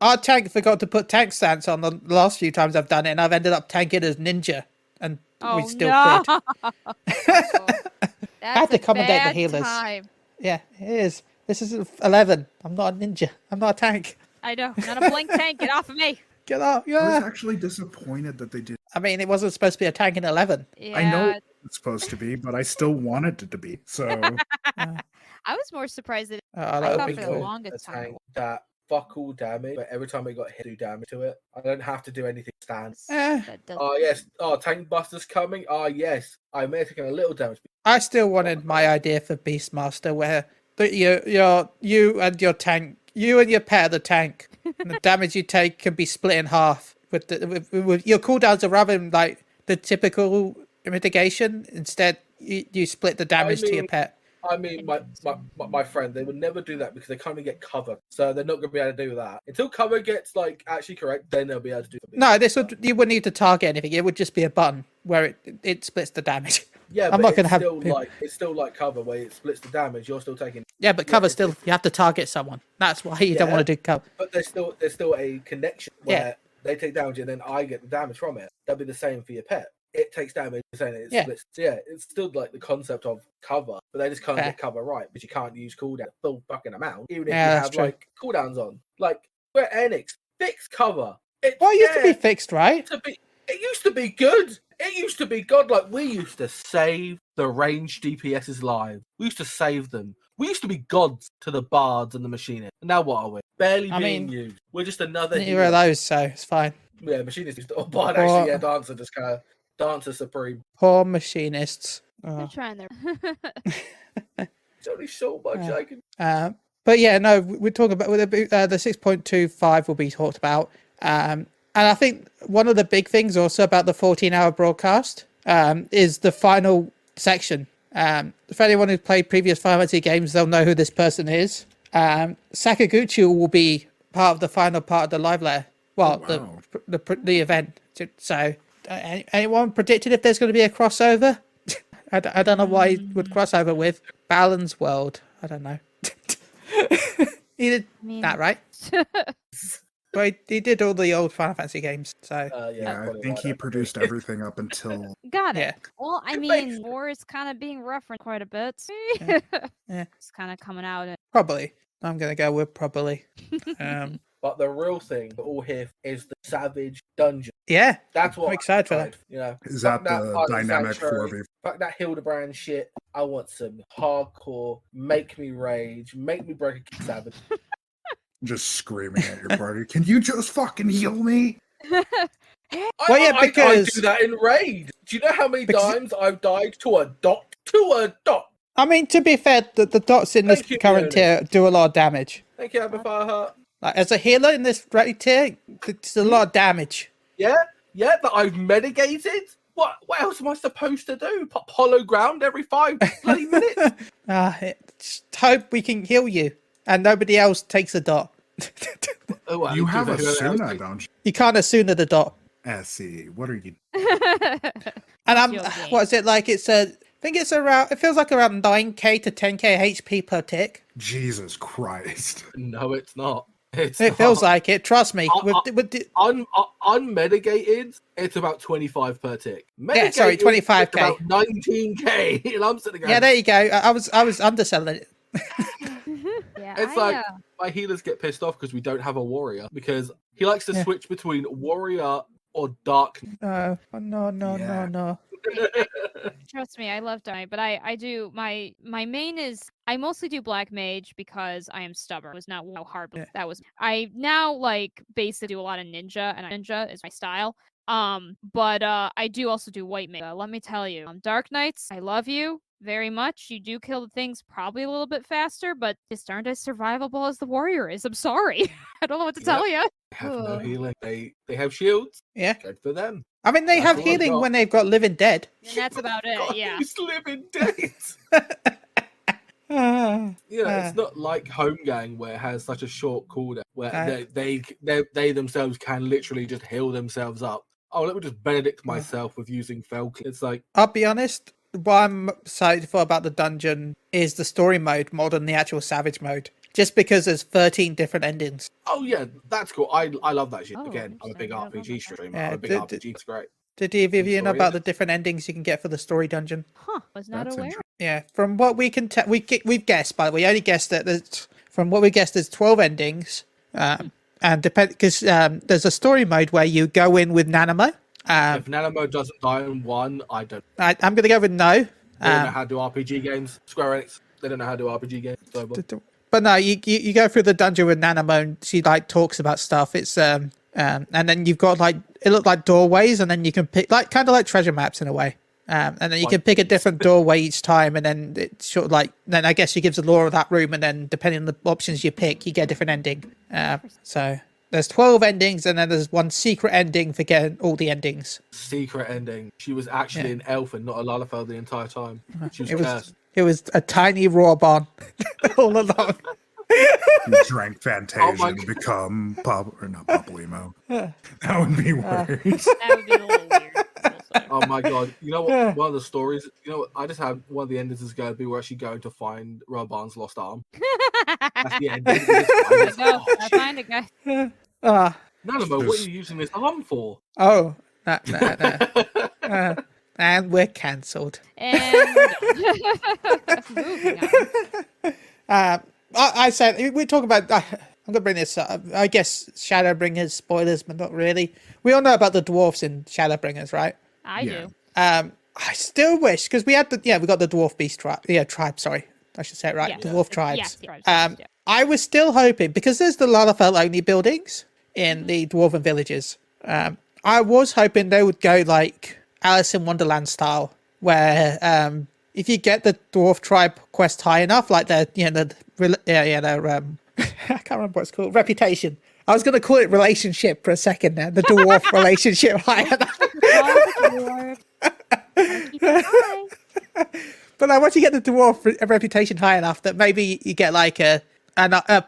Our tank forgot to put tank stance on the last few times I've done it, and I've ended up tanking as ninja, and we still cleared. I had to accommodate the healers. Time. Yeah, it is. This is 11. I'm not a ninja. I'm not a tank. I know. I'm not a blink tank. Get off of me. Get out. I Yeah. was actually disappointed that they did. I mean, it wasn't supposed to be a tank in 11. Yeah. I know it's supposed to be, but I still wanted it to be. So I was more surprised that that I would thought be for the cool. longest time. Tank that fuck all damage, but every time I got hit, do damage to it. I don't have to do anything stand. That doesn't- Oh yes. Oh, tank buster's coming. Oh yes. I may have taken a little damage. I still wanted my idea for Beastmaster, where you and your tank, you and your pet are the tank, and the damage you take can be split in half. With your cooldowns are rather than like the typical mitigation. Instead, you split the damage to your pet. I mean, my friend, they would never do that because they can't even get cover, so they're not going to be able to do that until cover gets like actually correct. Then they'll be able to do something. No, you wouldn't need to target anything. It would just be a button where it splits the damage. Yeah, I'm but not going to have. it's still like cover where it splits the damage. You're still taking. Yeah, but cover still. You have to target someone. That's why you don't want to do cover. But there's still a connection where they take damage and then I get the damage from it. That'd be the same for your pet. It takes damage, saying it splits. So yeah, it's still like the concept of cover, but they just can't get cover right because you can't use cooldown full fucking amount, even if you have like cooldowns on. Like Square Enix, fix cover. It used to be fixed, right? It used to be good. It used to be god. Like we used to save the ranged DPS's lives. We used to save them. We used to be gods to the bards and the machinists. And now what are we? Barely being used. We're just another. Neither of those, so it's fine. Yeah, machinists. Bard actually, dancer just kind of. Dancer supreme. Poor machinists. They're trying their. There's only so much I can. But yeah, no, we're talking about the 6.25 will be talked about. And I think one of the big things also about the 14-hour broadcast is the final section For anyone who's played previous Final Fantasy games, they'll know who this person is. Sakaguchi will be part of the final part of the live layer. Well, the event. So, anyone predicted if there's going to be a crossover? I don't know why he would crossover with Balan's World. I don't know. He did that, right? Well, he did all the old Final Fantasy games, so... I think he produced everything up until... Got it. Yeah. Well, I mean, war is kind of being referenced quite a bit. Yeah. It's kind of coming out. Probably. I'm going to go with probably. But the real thing that all here is the Savage Dungeon. Yeah. That's what I'm excited for that. You know, Is that the dynamic 4v? Fuck that Hildebrand shit. I want some hardcore, make me rage, make me break a Savage. Just screaming at your party. Can you just fucking heal me? Well, yeah, because... I do that in Raid. Do you know how many times I've died to a dot? To a dot! I mean, to be fair, the dots in this current tier do a lot of damage. Thank you, Abifaha. Like, as a healer in this raid tier, it's a lot of damage. Yeah, that I've mitigated? What else am I supposed to do? Pop hollow ground every 5 bloody minutes? Just hope we can heal you, and nobody else takes a dot. You have a Suna, don't you? You can't Asuna the dot. See, what are you... And what is it like? I think it's around, it feels like around 9k to 10k HP per tick. Jesus Christ. No, it's not. It feels like it, trust me. Unmedicated, it's about 25 per tick. Yeah, sorry, 25k. It's about 19k. And I'm sitting there. Yeah, there you go. I was underselling it. Yeah, It's like my healers get pissed off because we don't have a warrior, because he likes to switch between warrior or dark. No. Trust me, I love Dark Knight, but I do my main is I mostly do Black Mage because I am stubborn. It was not hard. Yeah. That was I now like basically do a lot of ninja, and ninja is my style. But I do also do White Mage. Let me tell you, Dark Knights, I love you very much. You do kill the things probably a little bit faster, but just aren't as survivable as the warrior is. I'm sorry. I don't know what to tell you. They have no healing. They have shields. Yeah. Good for them. I mean, they have healing when they've got Living Dead. And that's about it. God, Yeah. Who's Living Dead? It's not like Home Gang where it has such a short cooldown where they themselves can literally just heal themselves up. Oh, let me just benedict myself with using Falcon. It's like, I'll be honest, what I'm excited for about the dungeon is the story mode more than the actual Savage mode. Just because there's 13 different endings. oh yeah, that's cool. I love that shit. Oh, Again, I'm a big interesting. RPG streamer. Yeah, I'm a big RPG. It's great. Did either of you know Story about the endings? different endings you can get for the story dungeon? Huh. Was not That's aware. interesting. Yeah, from what we can tell, we've guessed, by the way, we only guessed that from what we guessed, there's 12 endings. And because there's a story mode where you go in with Nanamo. If Nanamo doesn't die in one, I don't. I'm going to go with no. They don't know how to do RPG games. Square Enix, they don't know how to do RPG games. So, But no, you go through the dungeon with Nanamo and she like talks about stuff. It's and then you've got like, it looked like doorways, and then you can pick like kind of like treasure maps in a way. And then you can pick a different doorway each time, and then it's sort of like, then I guess she gives the lore of that room, and then depending on the options you pick, you get a different ending. So there's 12 endings, and then there's one secret ending for getting all the endings. secret ending. She was actually an elf and not a Lalafell the entire time. She was cursed. It was a tiny raw barn all along. You drank Fantasia my and become not Papalymo. That would be weird. That would be a little weird. Also. Oh my god! You know what? One of the stories. You know what? I just have one of the endings is going to be we're actually going to find Roban's lost arm. That's the ending. I find it, guys. Nanamo, what are you using this arm for? Oh, no. And we're cancelled. And moving on. I said we talk about. I'm gonna bring this up. I guess Shadowbringers spoilers, but not really. We all know about the dwarfs in Shadowbringers, right? I do. I still wish, because we got the dwarf beast tribe. Sorry, I should say it right. Yes. Dwarf tribes. Yes, tribes, yeah. I was still hoping, because there's the Lalafell only buildings in the dwarven villages. I was hoping they would go like Alice in Wonderland style, where if you get the dwarf tribe quest high enough, like their I can't remember what it's called, reputation. I was going to call it relationship for a second there, the dwarf relationship high enough. But once you get the dwarf reputation high enough that maybe you get like a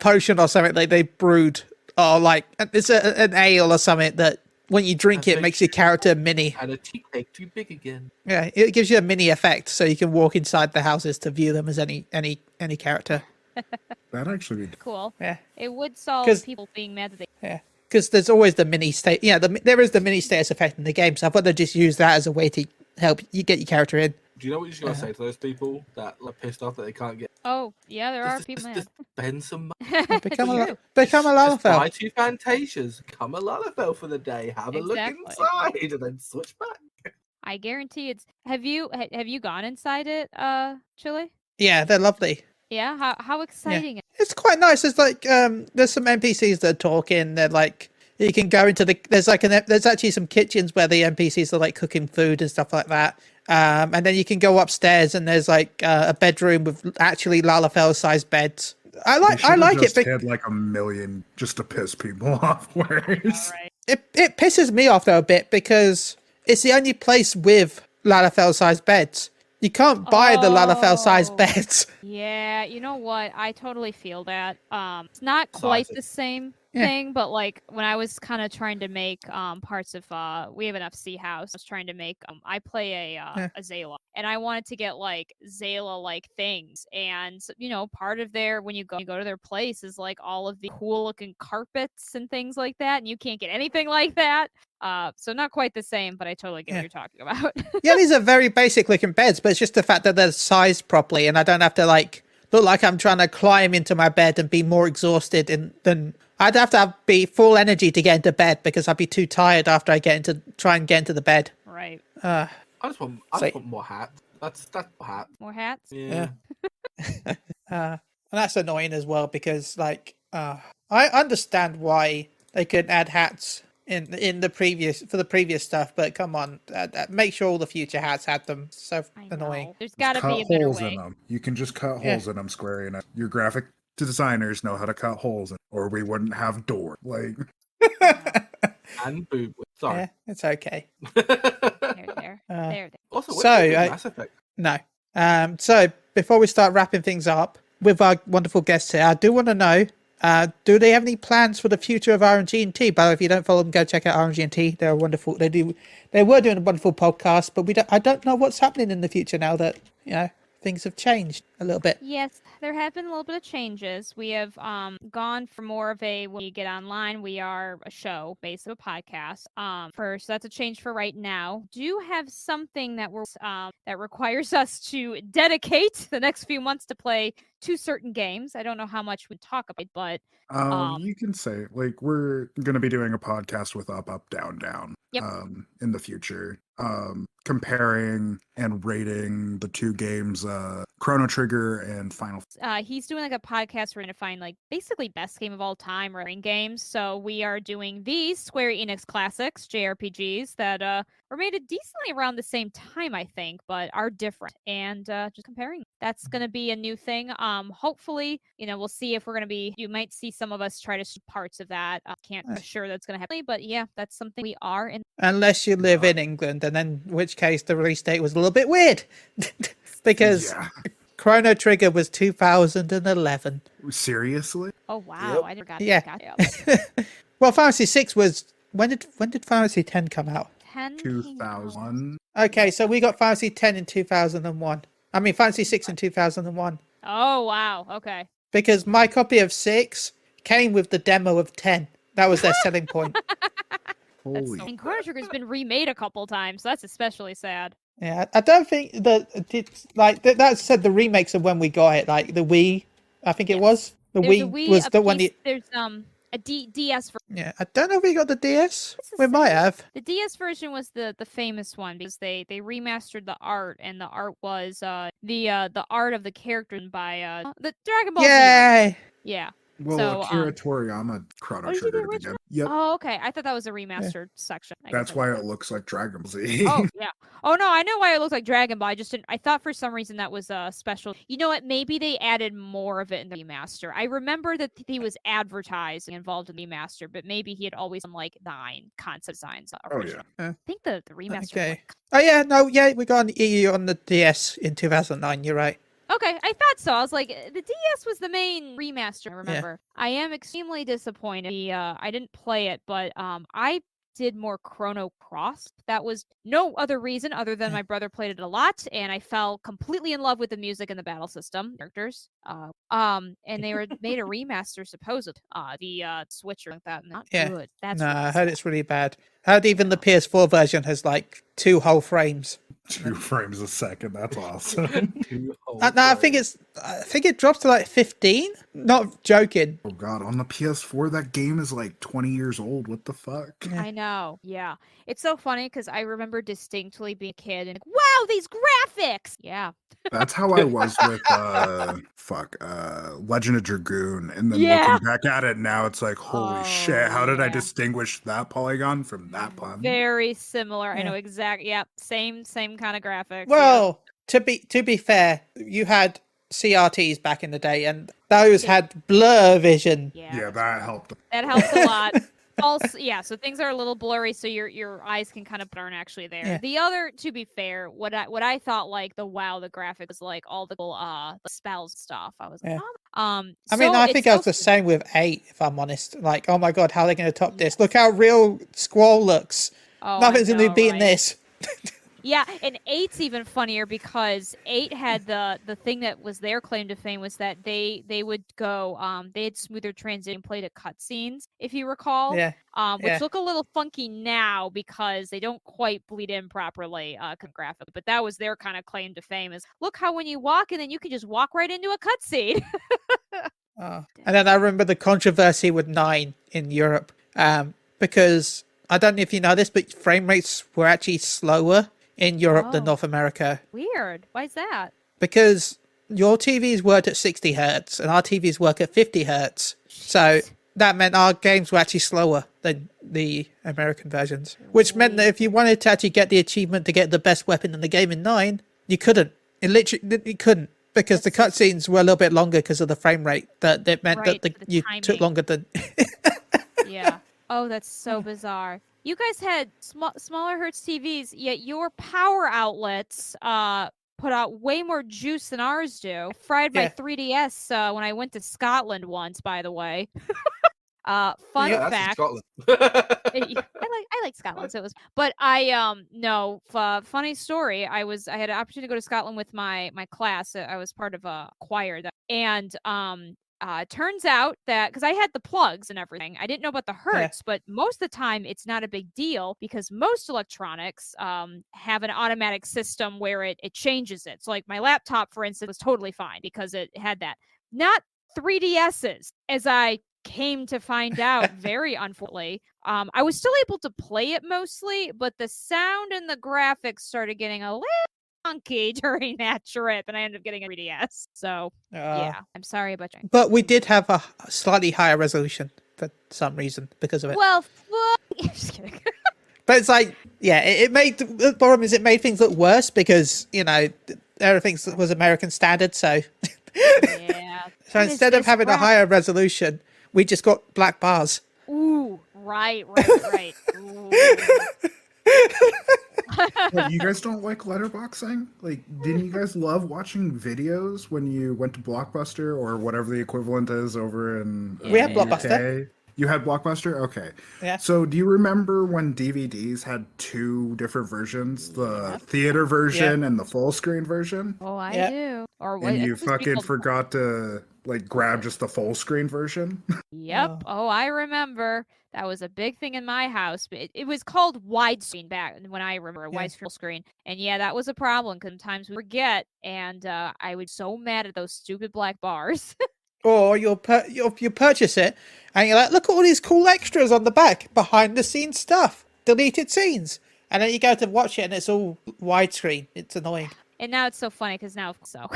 potion or something like they brewed, or like it's an ale or something that when you drink it makes your character mini. And a tea cake too big again. Yeah, it gives you a mini effect, so you can walk inside the houses to view them as any character. That actually be Cool. Yeah, It would solve people being mad that they. yeah, because there's always the mini state. Yeah, there is the mini status effect in the game, so I thought they'd just use that as a way to help you get your character in. Do you know what you just gotta say to those people that are pissed off that they can't get? Oh, yeah, there are people mad. Just spend some money. Become a True. Just buy Lalafell. 2 Fantasias, come a Lalafell for the day, have a look Exactly. inside, and then switch back. I guarantee it's. Have you gone inside it, Chili? Yeah, they're lovely. Yeah. How exciting! It's quite nice. There's like there's some NPCs that are talking. They're like you can go into there's actually some kitchens where the NPCs are like cooking food and stuff like that. And then you can go upstairs and there's like a bedroom with actually Lalafell sized beds. I like it. Had like a million just to piss people off. Whereas All right. It pisses me off though a bit because it's the only place with Lalafell sized beds. You can't buy the Lalafell sized beds. Yeah, you know what? I totally feel that. It's not quite the same thing, but like when I was kind of trying to make parts of we have an FC house. I was trying to make I play a Zayla, and I wanted to get like Zayla like things, and part of when you go to their place is like all of the cool looking carpets and things like that, and you can't get anything like that. So not quite the same, but I totally get what you're talking about. Yeah, these are very basic looking beds, but it's just the fact that they're sized properly, and I don't have to like look like I'm trying to climb into my bed and be more exhausted than I'd have to be full energy to get into bed because I'd be too tired after I try and get into the bed. Right. I just want more hats. That's more hats. More hats? Yeah. And that's annoying as well because like I understand why they couldn't add hats in the previous stuff, but come on, make sure all the future hats had them. So annoying. There's got to be a better way. In them. You can just cut holes in them, Square Enix. Your graphic designers know how to cut holes in, or we wouldn't have doors. Like and boob. Sorry. Yeah, it's okay. There. Also, So, Mass Effect? No. So before we start wrapping things up with our wonderful guests here, I do want to know, do they have any plans for the future of RNG and Tea? By the way, if you don't follow them, go check out RNG and Tea. They're wonderful. They were doing a wonderful podcast, but I don't know what's happening in the future now that things have changed a little bit. Yes, there have been a little bit of changes. We have gone for more of a, when you get online, we are a show, basically a podcast. So that's a change for right now. Do have something that that requires us to dedicate the next few months to play 2 certain games. I don't know how much we talk about, but you can say like we're going to be doing a podcast with up, down, down. Yep. In the future, comparing and rating the 2 games, Chrono Trigger and Final. He's doing like a podcast. We're going to find like basically best game of all time or games. So we are doing these Square Enix classics, JRPGs that were made decently around the same time, I think, but are different. And just comparing. That's going to be a new thing. Hopefully, we'll see if we're going to be. You might see some of us try to parts of that. Can't assure that's going to happen, but yeah, that's something we are in. Unless you live in England, and then in which case the release date was a little bit weird because Chrono Trigger was 2011. Seriously? Oh wow! I never got Yeah. Got Well, Fantasy 6 was when did Fantasy 10 come out? 2000. Okay, so we got Fantasy 10 in 2001. I mean Fantasy 6 in 2001. Oh wow! Okay. Because my copy of 6 came with the demo of 10. That was their selling point. Holy. And Chrono Trigger's been remade a couple times, so that's especially sad. Yeah, I don't think that said the remakes of when we got it, like the Wii. I think it was the Wii was the one. There's a DS version. Yeah, I don't know if we got the DS. We might have. The DS version was the famous one because they remastered the art, and the art was the art of the character by the Dragon Ball Z. Yay! Yeah. Well, So, Akira Toriyama Chrono Oh, you did the Triggered it original? again. Yep. Oh, okay. I thought that was a remastered section. I guess That's I why missed it looks like Dragon Ball Z. Oh, yeah. Oh, no, I know why it looked like Dragon Ball. I just didn't. I thought for some reason that was a special. You know what? Maybe they added more of it in the remaster. I remember that he was advertised and involved in the remaster, but maybe he had always done like 9 concept designs Oh, originally. yeah. I think the remaster. Was Okay. like, Oh yeah, no, yeah, we got an EU on the DS in 2009. You're right. okay, I thought so. I was like, the DS was the main remaster. I remember. I am extremely disappointed. I didn't play it, but I did more Chrono Cross. That was no other reason other than my brother played it a lot, and I fell completely in love with the music and the battle system characters. And they were made a remaster, supposed. The Switch or like that, not good. That's no, really I heard sad. it's really bad. I heard even the PS4 version has like 2 whole frames. 2 frames a second. That's awesome. I think it drops to like 15. Not joking. Oh god, on the PS4, that game is like 20 years old. What the fuck? I know. Yeah. It's so funny because I remember distinctly being a kid and wow, these graphics. Yeah. That's how I was with Legend of Dragoon, and then Yeah. looking back at it now, it's like, holy shit, how did I distinguish that polygon from that one? Very similar. I Yeah. know exactly. Yep. Same kind of graphics. Well, to be fair, you had CRTs back in the day, and those had blur vision. Yeah, that helped. That helps a lot. Also, yeah, so things are a little blurry, so your eyes can kind of aren't actually there. Yeah. The other, to be fair, what I thought like the graphics was like all the the spells stuff. I was like, Yeah. I I think I was the same with 8, if I'm honest. Like, oh my god, how are they going to top this? Look how real Squall looks. Nothing's going to be beating this. Yeah, and 8's even funnier because 8 had the thing that was their claim to fame was that they would go they had smoother transition play to cutscenes, if you recall. Which look a little funky now because they don't quite bleed in properly graphically. But that was their kind of claim to fame is look how when you walk and then you can just walk right into a cutscene. And then I remember the controversy with 9 in Europe because I don't know if you know this, but frame rates were actually slower in Europe than North America. Weird. Why is that? Because your TVs worked at 60 hertz and our TVs work at 50 hertz. So that meant our games were actually slower than the American versions, which meant that if you wanted to actually get the achievement to get the best weapon in the game in 9, you couldn't. You couldn't because the cutscenes were a little bit longer because of the frame rate. That meant that you took longer than. Yeah. Oh, that's so bizarre. You guys had smaller hertz TVs, yet your power outlets put out way more juice than ours do. I fried my 3DS when I went to Scotland once, by the way. Fun fact. Scotland. I like Scotland, so it was. But funny story. I had an opportunity to go to Scotland with my class. I was part of a choir, and turns out that because I had the plugs and everything, I didn't know about the hertz, but most of the time it's not a big deal because most electronics have an automatic system where it changes it. So like my laptop, for instance, was totally fine because it had that. Not 3DSs, as I came to find out very unfortunately. I was still able to play it mostly, but the sound and the graphics started getting a little funky during that trip, and I ended up getting a 3DS. So yeah, I'm sorry about you. But we did have a slightly higher resolution for some reason because of it. Well, just kidding. But it's like, it made the problem is it made things look worse because everything was American standard. So so instead of having a higher resolution, we just got black bars. Ooh, right. Ooh. Like, you guys don't like letterboxing? Like, didn't you guys love watching videos when you went to Blockbuster or whatever the equivalent is over in we had Blockbuster. UK? You had Blockbuster? Okay. Yeah. So do you remember when DVDs had 2 different versions? The theater version and the full screen version? Oh, I do. Or and you fucking forgot to grab just the full screen version? Yep. Oh, I remember. That was a big thing in my house. But it was called widescreen back when I remember widescreen screen. And yeah, that was a problem because sometimes we forget, and I was so mad at those stupid black bars. Or you purchase it, and you're like, look at all these cool extras on the back, behind the scenes stuff, deleted scenes, and then you go to watch it, and it's all widescreen. It's annoying. And now it's so funny because now so.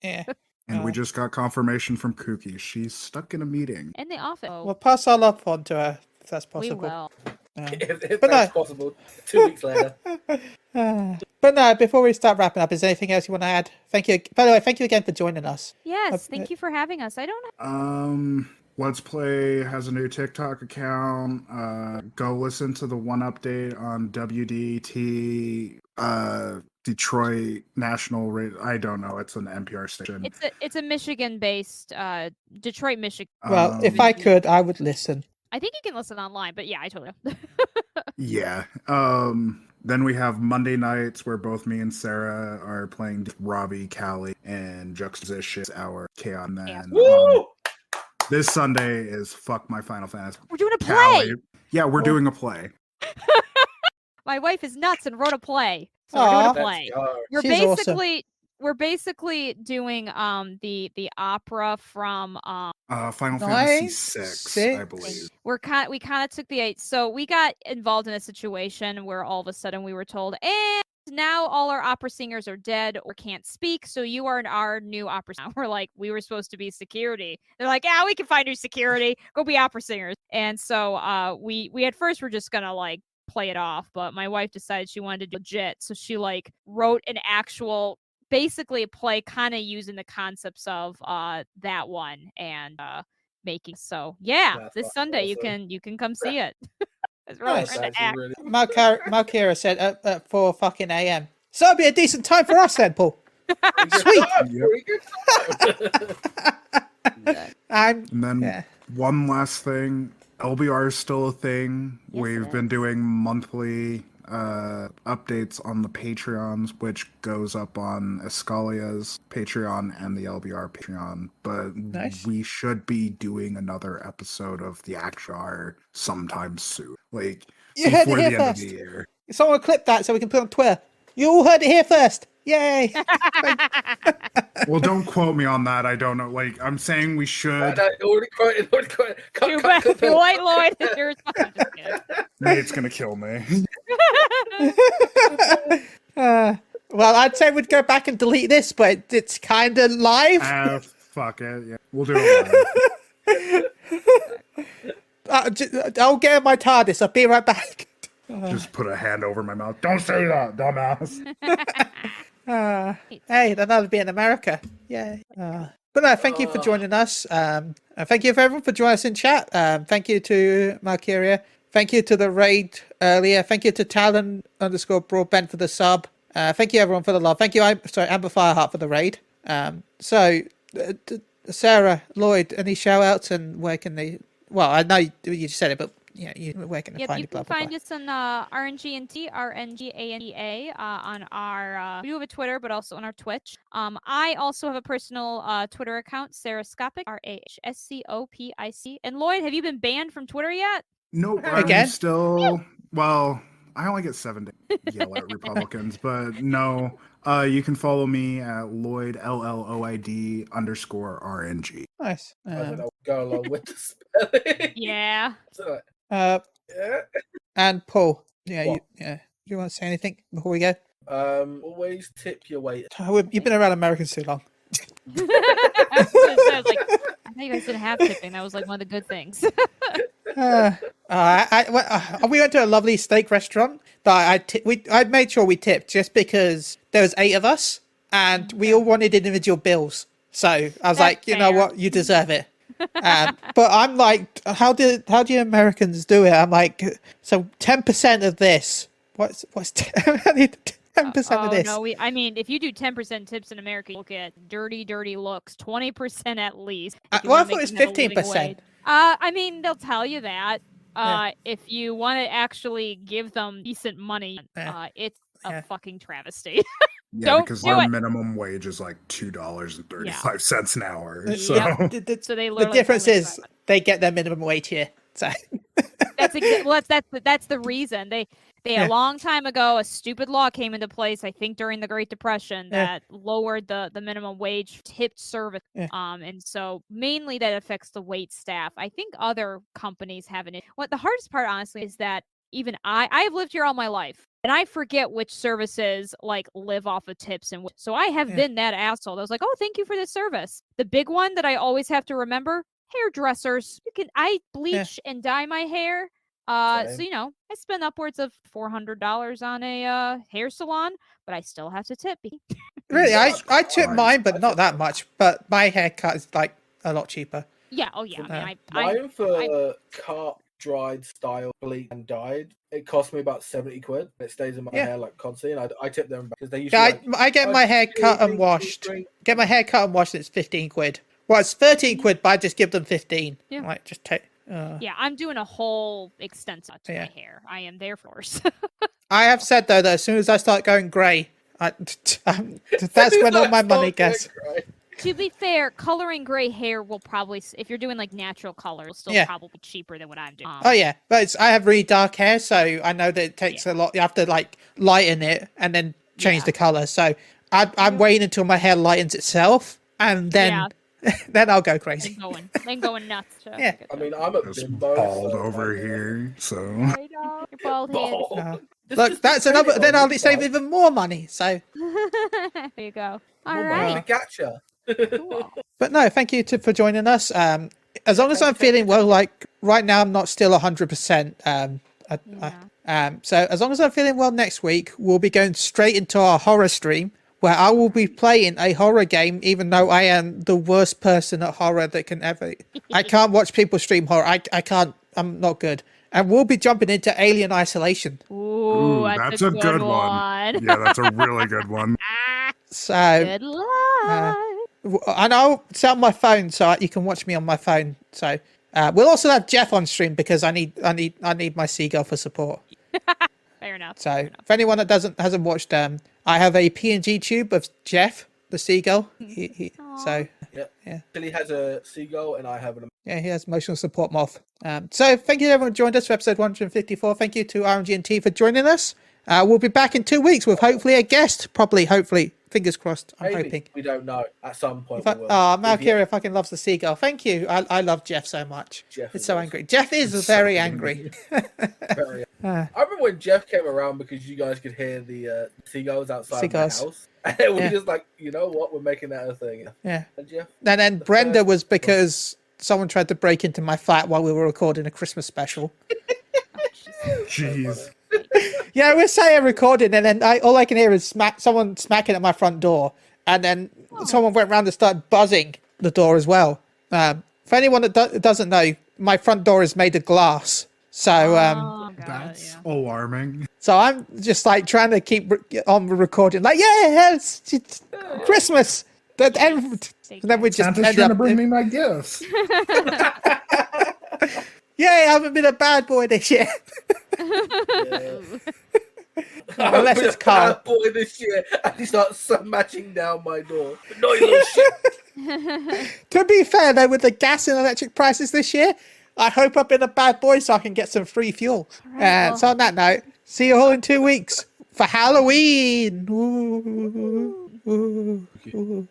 Yeah. And we just got confirmation from Kookie. She's stuck in a meeting. In the office. We'll pass our love on to her if that's We possible. will. If But that's possible. 2 weeks later. But no, before we start wrapping up, is there anything else you want to add? Thank you. By the way, thank you again for joining us. Yes, thank you for having us. I don't Let's Play has a new TikTok account. Go listen to the one update on WDT Detroit National Radio. I don't know. It's an NPR station. It's a Michigan-based Detroit, Michigan. Well, if I could, I would listen. I think you can listen online, but yeah, I totally. Yeah. Then we have Monday nights where both me and Sarah are playing Robbie, Callie, and Juxtaposition, our Chaos. Then Woo! this Sunday is Fuck My Final Fantasy. We're doing a play. Callie. Yeah, we're doing a play. My wife is nuts and wrote a play. So Aw. we're doing a play. We're She's awesome. basically doing the opera from Final Nice. Fantasy VI, I believe. we kind of took the 8. So we got involved in a situation where all of a sudden we were told, and now all our opera singers are dead or can't speak, so you are our new opera singer. We're like, we were supposed to be security. They're like, yeah, we can find new security. Go be opera singers. And so we at first were just gonna like play it off, but my wife decided she wanted to do legit, so she like wrote an actual, basically a play kind of using the concepts of that one and making. So yeah, That's this Sunday awesome. you can come see it. It's really Nice. fun to act. Really... Malkira said at 4 fucking a.m. So it'll be a decent time for us then, Paul. Sweet. And then one last thing. LBR is still a thing. Yes, We've been doing monthly updates on the Patreons, which goes up on Escalia's Patreon and the LBR Patreon. But Nice. we should be doing another episode of the Actuar sometime soon. Like, You heard it before here the end of first. the year. Someone clip that so we can put it on Twitter. You all heard it here first. Yay. Well, don't quote me on that. I don't know. Like, I'm saying we should. Already quoted. Too bad. White Lloyd is yours. Nate's gonna kill me. Well, I'd say we'd go back and delete this, but it's kind of live. Fuck it. Yeah, we'll do it live. I'll get in my TARDIS. I'll be right back. Just put a hand over my mouth. Don't say that, dumbass. Hey, then that'll be in America. Yay. But no, thank you for joining us. And thank you for everyone for joining us in chat. Thank you to Malkyria. Thank you to the raid earlier. Thank you to Talon_Broadbent for the sub. Thank you everyone for the love. Thank you, Amber Fireheart for the raid. Sarah, Lloyd, any shout outs and where can they? Well, I know you just said it, but yeah, where can they find you you? can find us on RNG and Tea, RNGANEA, on our, we do have a Twitter, but also on our Twitch. I also have a personal Twitter account, SarahScopic, RAHSCOPIC. And Lloyd, have you been banned from Twitter yet? Nope. Again? I'm still. Well, I only get 7 days to yell at Republicans, but no. You can follow me at Lloyd LLOID_RNG. Nice. I don't know. Go along with the spelling. Yeah. So, Yeah. And Paul, What? you want to say anything before we go? always tip your waiter. You've been around Americans too long. I was like, I thought you guys didn't have tipping. That was like one of the good things. We went to a lovely steak restaurant that I made sure we tipped just because there was 8 of us and we all wanted individual bills. So I was like, you know what, you deserve it. But I'm like, how do you Americans do it? I'm like, so 10% of this. What's 10% of this? No, I mean, if you do 10% tips in America, you'll get dirty looks. 20% at least. Well, I thought it was 15%. I mean, they'll tell you that. If you want to actually give them decent money, it's a fucking travesty. Yeah, because their minimum wage is like $2.35 an hour. So, so they the difference is they get their minimum wage here. So that's the reason they a long time ago a stupid law came into place, I think during the Great Depression, that lowered the minimum wage tipped service. And so mainly that affects the wait staff. I think other companies have an. What the hardest part honestly is that even I've lived here all my life, and I forget which services like live off of tips, and so I have been that asshole. I was like, oh, thank you for this service. The big one that I always have to remember: hairdressers. I bleach and dye my hair. So I spend upwards of $400 on a hair salon, but I still have to tip. Really, I tip mine, but not that much. But my haircut is like a lot cheaper. Yeah. Oh yeah. Mine for cut, dried, style, bleach, and dyed, it cost me about 70 quid. It stays in my hair like constantly, and I tip them because they usually. I get my hair cut and washed. Get my hair cut and washed. It's 15 quid. Well, it's 13 quid, but I just give them 15. Yeah. Like, just take. Yeah, I'm doing a whole extensive to my hair. I am there for us. I have said though that as soon as I start going grey, that's when all my money goes. To be fair, coloring gray hair will probably, if you're doing like natural color, will still probably cheaper than what I'm doing. Oh yeah, but I have really dark hair, so I know that it takes a lot. You have to like lighten it and then change the color. So I'm waiting until my hair lightens itself, and then then I'll go crazy. Then going nuts. Yeah. I mean, I'm a bimbo. Bald over here, so. I know. You're bald head. Look, that's another. Then I'll save even more money. So. There you go. All right. Gotcha. Cool. But no, thank you for joining us. As long as I'm feeling well, like right now, I'm not still 100%. So as long as I'm feeling well next week, we'll be going straight into our horror stream, where I will be playing a horror game, even though I am the worst person at horror that can ever. I can't watch people stream horror. I can't. I'm not good. And we'll be jumping into Alien Isolation. Ooh, that's a good one. Yeah, that's a really good one. So good luck. And I'll set up my phone so you can watch me on my phone. So we'll also have Jeff on stream because I need my seagull for support. Fair enough. So if anyone that hasn't watched, I have a PNG tube of Jeff the seagull. So yeah. Billy has a seagull and I have an. Yeah, he has emotional support moth. So thank you to everyone who joined us for episode 154. Thank you to RNG and Tea for joining us. We'll be back in 2 weeks with hopefully a guest. Hopefully. Fingers crossed. I'm hoping. We don't know. At some point. Malkyria fucking loves the seagull. Thank you. I love Jeff so much. It's so angry. Jeff is very angry. Very. I remember when Jeff came around because you guys could hear the seagulls outside my house. And we just like, you know what? We're making that a thing. Yeah. And Jeff. And then Brenda was because someone tried to break into my flat while we were recording a Christmas special. Jeez. Yeah, we're saying recording, and then all I can hear is someone smacking at my front door, and then someone went round and started buzzing the door as well. For anyone that doesn't know, my front door is made of glass, so that's alarming. So I'm just like trying to keep on recording, like it's Christmas. And then we just Santa's trying to bring me my gifts. Yay, I haven't been a bad boy this year. Unless it's Carl. Bad boy this year, and he starts smashing down my door. No, you little shit. To be fair, though, with the gas and electric prices this year, I hope I've been a bad boy so I can get some free fuel. Right, so on that note, see you all in 2 weeks for Halloween. Ooh, ooh, ooh.